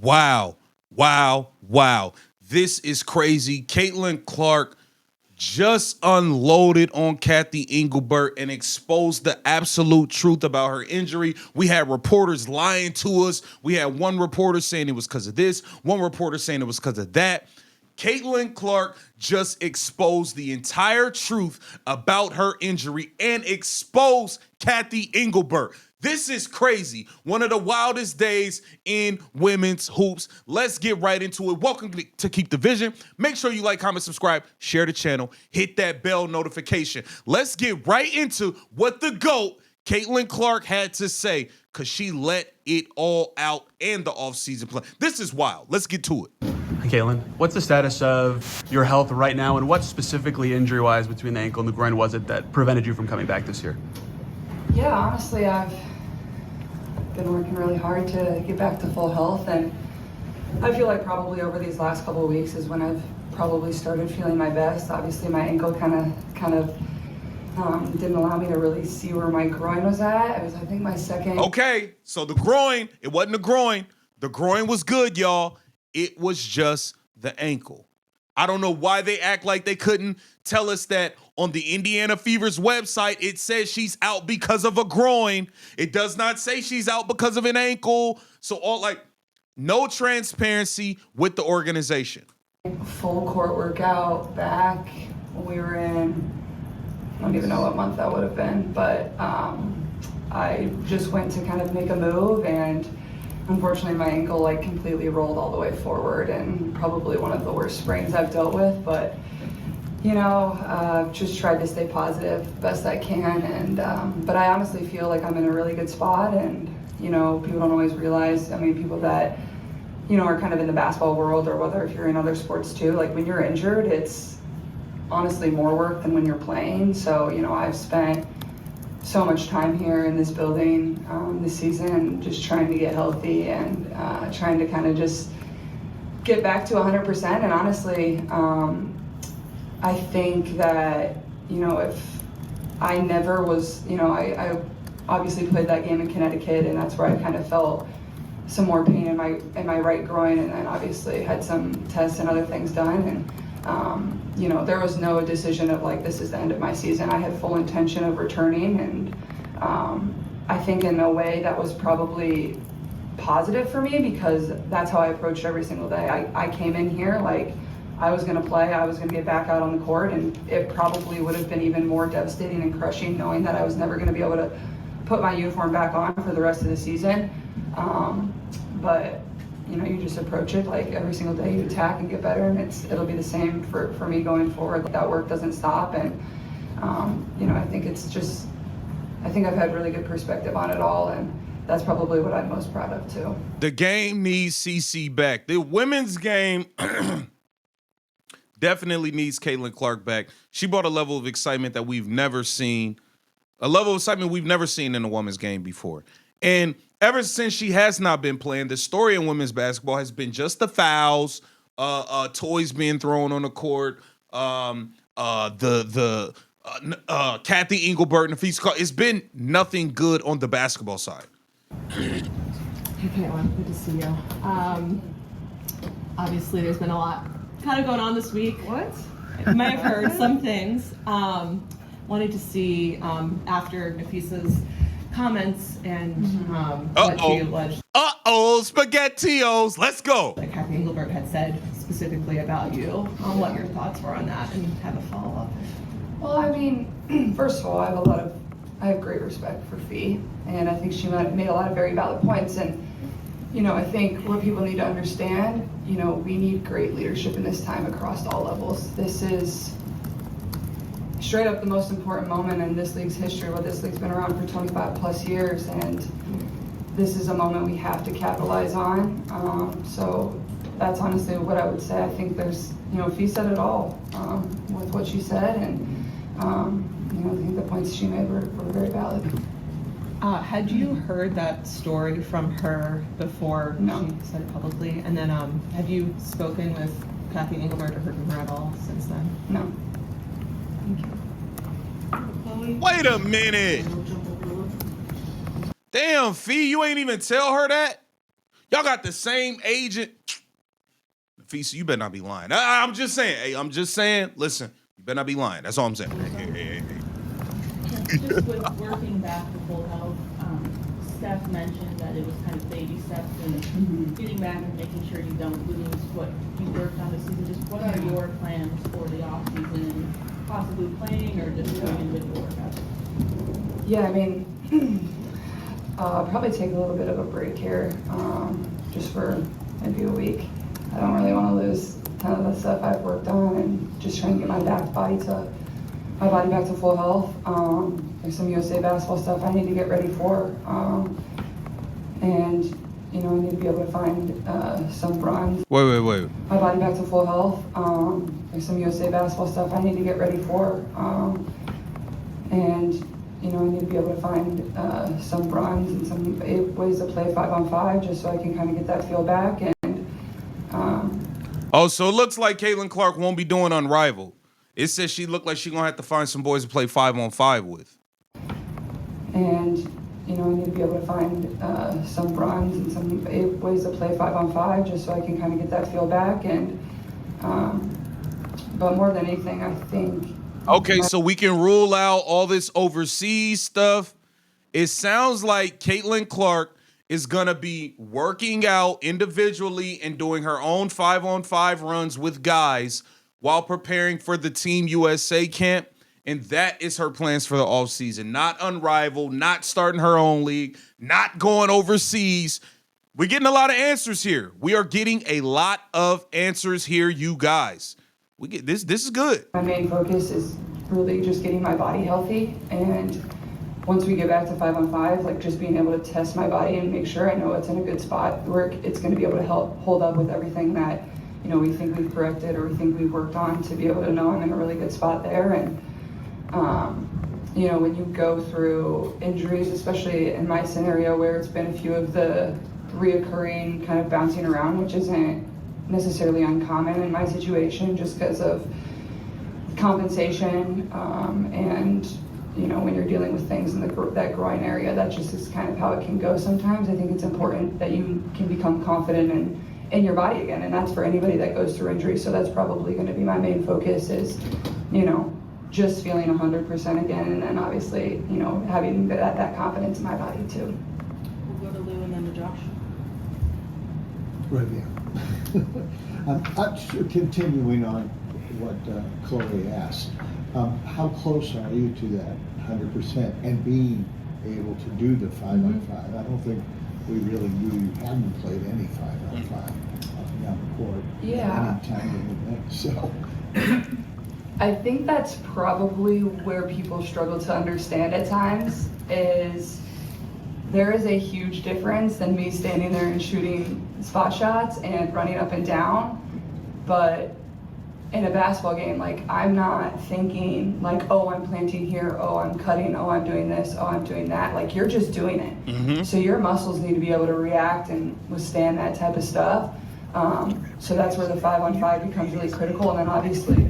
Wow. This is crazy. Caitlin Clark just unloaded on Cathy Engelbert and exposed the absolute truth about her injury. We had reporters lying to us. We had one reporter saying it was because of this, one reporter saying it was because of that. Caitlin Clark just exposed the entire truth about her injury and exposed Cathy Engelbert. This is crazy. One of the wildest days in women's hoops. Let's get right into it. Welcome to Keep the Vision. Make sure you like, comment, subscribe, share the channel, hit that bell notification. Let's get right into what the GOAT, Caitlin Clark, had to say, because she let it all out and the offseason plan. This is wild. Let's get to it. Hi, Caitlin. What's the status of your health right now, and what specifically injury-wise between the ankle and the groin was it that prevented you from coming back this year? Yeah, honestly, I've been working really hard to get back to full health, and I feel like probably over these last couple of weeks is when I've probably started feeling my best. Obviously, my ankle kind of didn't allow me to really see where my groin was at. It was, I think, my second. Okay, so the groin, it wasn't the groin. The groin was good, y'all. It was just the ankle. I don't know why they act like they couldn't tell us that on the Indiana Fever's website. It says she's out because of a groin. It does not say she's out because of an ankle. So no transparency with the organization. Full court workout back when we were in, I don't even know what month that would have been, but I just went to kind of make a move, and unfortunately my ankle completely rolled all the way forward, and probably one of the worst sprains I've dealt with. But just tried to stay positive best I can, and but I honestly feel like I'm in a really good spot. And people don't always realize, people that are kind of in the basketball world, or whether if you're in other sports too, when you're injured, it's honestly more work than when you're playing. So I've spent so much time here in this building this season just trying to get healthy and trying to kind of just get back to 100%. And honestly, I think that if I never was, I obviously played that game in Connecticut, and that's where I kind of felt some more pain in my right groin, and then obviously had some tests and other things done. And there was no decision of this is the end of my season. I had full intention of returning, and I think in a way that was probably positive for me, because that's how I approached every single day. I came in here I was going to play, I was going to get back out on the court, and it probably would have been even more devastating and crushing knowing that I was never going to be able to put my uniform back on for the rest of the season. But you just approach it every single day, you attack and get better, and it'll be the same for me going forward. That work doesn't stop, and I think I've had really good perspective on it all, and that's probably what I'm most proud of too. The game needs CC back. The women's game definitely needs Caitlin Clark back. She brought a level of excitement that we've never seen, in a women's game before. And ever since she has not been playing, the story in women's basketball has been just the fouls, toys being thrown on the court, Cathy Engelbert and the feast call. It's been nothing good on the basketball side. Hey, Caitlin, good to see you. Obviously, there's been a lot kind of going on this week. What? You might have heard some things. Wanted to see after Nafisa's comments and what she alleged. SpaghettiOs, let's go. Like Cathy Engelbert had said specifically about you, what your thoughts were on that, and have a follow-up. Well, first of all, I have great respect for Fee, and I think she made a lot of very valid points. And I think what people need to understand, we need great leadership in this time across all levels. This is straight up the most important moment in this league's history. This league's been around for 25 plus years, and this is a moment we have to capitalize on. So that's honestly what I would say. I think there's, Fee said it all with what she said, and I think the points she made were very valid. Had you heard that story from her before No. she said it publicly? And then have you spoken with Cathy Engelbert or heard from her at all since then? No. Thank you. Wait a minute. Damn, Fee, you ain't even tell her that? Y'all got the same agent. Nafisa, you better not be lying. I'm just saying. Hey, I'm just saying. Listen, you better not be lying. That's all I'm saying. Hey. Just with working back to full health, Steph mentioned that it was kind of baby steps and getting back and making sure you don't lose what you worked on this season. Just what are your plans for the off season and possibly playing or just doing individual workouts? Yeah, I mean, I'll probably take a little bit of a break here, just for maybe a week. I don't really want to lose kind of the stuff I've worked on and just trying to get my body back to full health. There's some USA basketball stuff I need to get ready for, and I need to be able to find some runs. Wait. My body back to full health. There's some USA basketball stuff I need to get ready for, and I need to be able to find some runs and some ways to play 5-on-5, just so I can kind of get that feel back. And so it looks like Caitlin Clark won't be doing Unrivaled. It says she looked like she's gonna have to find some boys to play 5-on-5 with. And I need to be able to find some runs and some ways to play 5-on-5, just so I can kind of get that feel back. And but more than anything, I think. Okay, so we can rule out all this overseas stuff. It sounds like Caitlin Clark is gonna be working out individually and doing her own 5-on-5 runs with guys while preparing for the Team USA camp. And that is her plans for the offseason. Not Unrivaled, not starting her own league, not going overseas. We're getting a lot of answers here. We are getting a lot of answers here, you guys. We get this is good. My main focus is really just getting my body healthy, and once we get back to 5-on-5, like just being able to test my body and make sure I know it's in a good spot where it's going to be able to help hold up with everything that we think we've corrected or we think we've worked on, to be able to know I'm in a really good spot there. And when you go through injuries, especially in my scenario where it's been a few of the reoccurring kind of bouncing around, which isn't necessarily uncommon in my situation just because of compensation, and when you're dealing with things in that groin area, that just is kind of how it can go sometimes. I think it's important that you can become confident in your body again, and that's for anybody that goes through injury. So that's probably going to be my main focus, is just feeling 100% again, and then obviously having that confidence in my body too. We'll go to Lou and then to Josh. Right, yeah. Continuing on what Chloe asked, how close are you to that 100% and being able to do the 5-on-5? I don't think we really knew you hadn't played any 5-on-5 up and down the court any time in the event. So I think that's probably where people struggle to understand at times, is there is a huge difference in me standing there and shooting spot shots and running up and down. But in a basketball game, like, I'm not thinking like, oh, I'm planting here, oh, I'm cutting, oh, I'm doing this, oh, I'm doing that. Like, you're just doing it. So your muscles need to be able to react and withstand that type of stuff. So that's where the 5-on-5 becomes really critical. And then obviously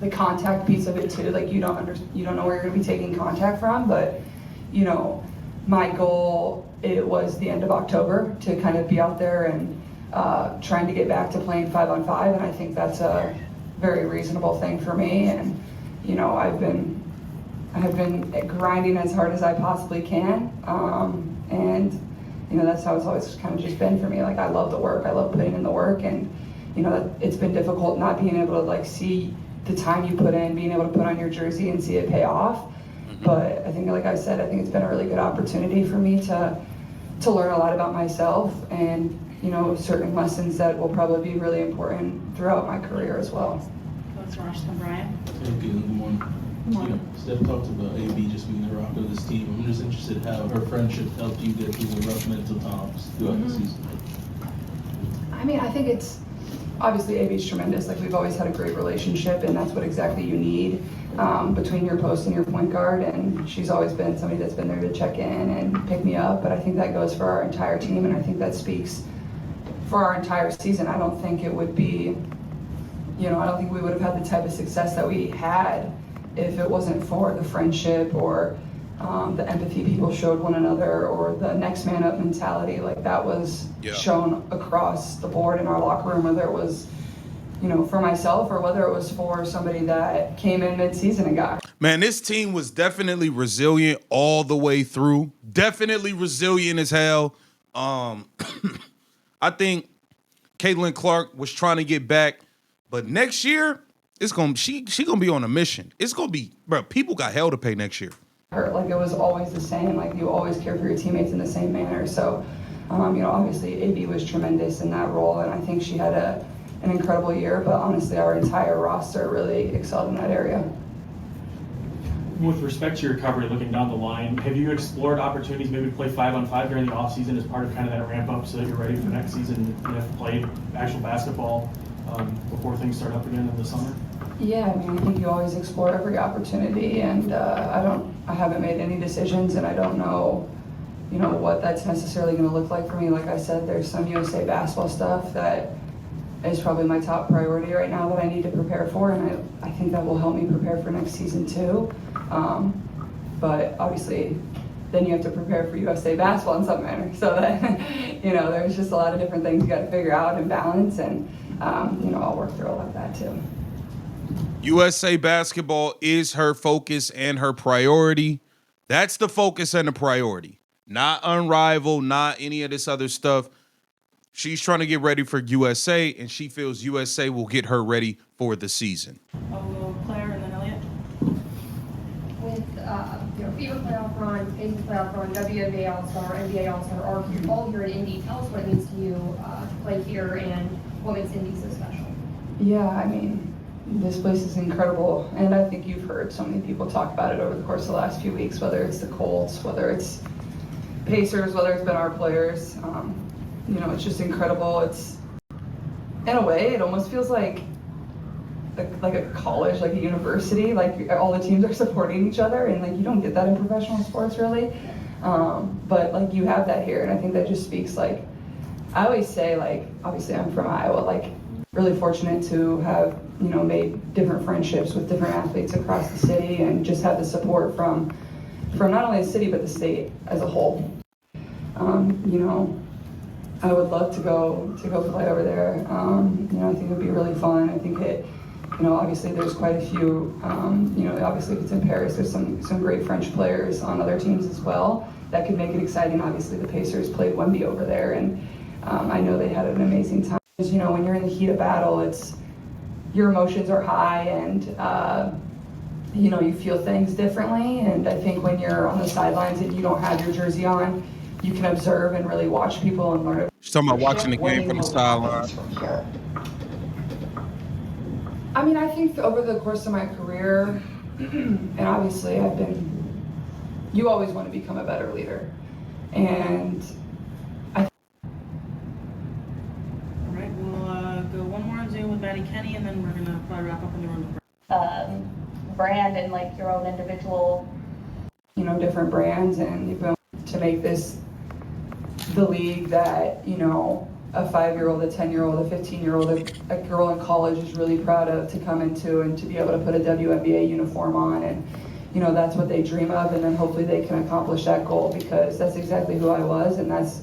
the contact piece of it too. Like, you don't know where you're going to be taking contact from, but my goal, it was the end of October to kind of be out there and trying to get back to playing 5-on-5, and I think that's a very reasonable thing for me. And I've been grinding as hard as I possibly can, and that's how it's always kind of just been for me. Like, I love the work, I love putting in the work, and it's been difficult not being able to like see the time you put in, being able to put on your jersey and see it pay off. But I think, like I said, I think it's been a really good opportunity for me to learn a lot about myself, and certain lessons that will probably be really important throughout my career as well. Let's Josh and Brian. Thank you. Good morning. Good morning. Steph talked about AB just being the rock of this team. I'm just interested how her friendship helped you get through the rough mental times throughout the season. I mean, I think it's obviously AB's tremendous. Like, we've always had a great relationship, and that's what exactly you need between your post and your point guard. And she's always been somebody that's been there to check in and pick me up. But I think that goes for our entire team, and I think that speaks for our entire season. I don't think it would be, I don't think we would have had the type of success that we had if it wasn't for the friendship or the empathy people showed one another, or the next man up mentality, like that was shown across the board in our locker room, whether it was, you know, for myself or whether it was for somebody that came in mid-season and got. Man, this team was definitely resilient all the way through. Definitely resilient as hell. I think Caitlin Clark was trying to get back, but next year it's gonna she gonna be on a mission. It's gonna be, bro. People got hell to pay next year. Like it was always the same. Like you always care for your teammates in the same manner. So, you know, obviously AB was tremendous in that role, and I think she had an incredible year. But honestly, our entire roster really excelled in that area. With respect to your recovery, looking down the line, have you explored opportunities maybe to play 5-on-5 during the offseason as part of kind of that ramp up so that you're ready for next season and have to play actual basketball before things start up again in the summer? Yeah, I mean, I think you always explore every opportunity, and I haven't made any decisions, and I don't know, you know, what that's necessarily going to look like for me. Like I said, there's some USA basketball stuff that is probably my top priority right now that I need to prepare for, and I think that will help me prepare for next season too. But obviously, then you have to prepare for USA basketball in some manner. So that, you know, there's just a lot of different things you got to figure out and balance, and you know, I'll work through all of that too. USA basketball is her focus and her priority. That's the focus and the priority. Not Unrivaled, not any of this other stuff. She's trying to get ready for USA, and she feels USA will get her ready for the season. Claire and then Elliot. With you know, FIBA playoff run, ACES playoff run, wnba All-Star, NBA All-Star, all here in Indy. Tell us what it means to you to play here and what makes Indy so special. Yeah, I mean, this place is incredible, and I think you've heard so many people talk about it over the course of the last few weeks, whether it's the Colts, whether it's Pacers, whether it's been our players. You know, it's just incredible. It's, in a way, it almost feels like a college, like a university. Like all the teams are supporting each other, and like you don't get that in professional sports really. But like you have that here, and I think that just speaks, like, I always say, like, obviously I'm from Iowa, like really fortunate to have, you know, made different friendships with different athletes across the city, and just have the support from not only the city but the state as a whole. You know, I would love to go play over there. You know, I think it would be really fun. I think it, you know, obviously there's quite a few, you know, obviously if it's in Paris, there's some great French players on other teams as well that could make it exciting. Obviously the Pacers played Wemby over there, and I know they had an amazing time. You know, when you're in the heat of battle, it's, your emotions are high, and you know, you feel things differently. And I think when you're on the sidelines and you don't have your jersey on, you can observe and really watch people and learn. She's talking about watching the game from the sideline. I mean, I think over the course of my career, and obviously you always want to become a better leader. And All right, we'll go one more on Zoom with Maddie Kenny, and then we're gonna probably wrap up in the room. Brand and like your own individual, you know, different brands, and you've been to make this the league that, you know, a 5-year-old, a 10-year-old, a 15-year-old, a girl in college is really proud of, to come into, and to be able to put a WNBA uniform on, and you know, that's what they dream of, and then hopefully they can accomplish that goal, because that's exactly who I was, and that's,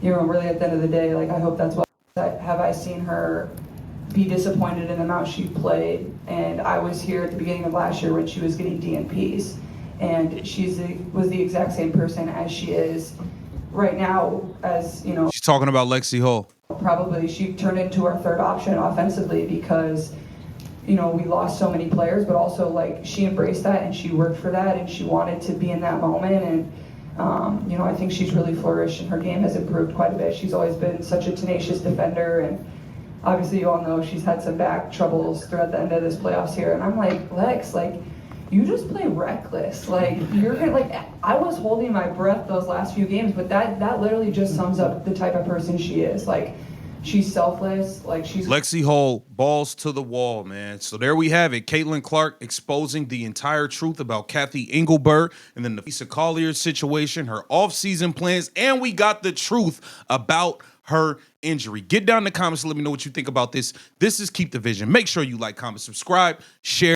you know, really at the end of the day, like, I hope that's what, have I seen her be disappointed in the amount she played. And I was here at the beginning of last year when she was getting DNPs, and was the exact same person as she is right now, as, you know. She's talking about Lexi Hull. Probably she turned into our third option offensively, because, you know, we lost so many players, but also like she embraced that and she worked for that and she wanted to be in that moment. And you know, I think she's really flourished and her game has improved quite a bit. She's always been such a tenacious defender, and obviously you all know she's had some back troubles throughout the end of this playoffs here. And I'm like, Lex, like, you just play reckless. Like, you're gonna, like, I was holding my breath those last few games, but that literally just sums up the type of person she is. Like, she's selfless. Like, she's Lexi Hull, balls to the wall, man. So there we have it. Caitlin Clark exposing the entire truth about CATHY Engelbert, and then the Lisa Collier situation, her off-season plans, and we got the truth about her injury. Get down in the comments and let me know what you think about this. This is Keep the Vision. Make sure you like, comment, subscribe, share.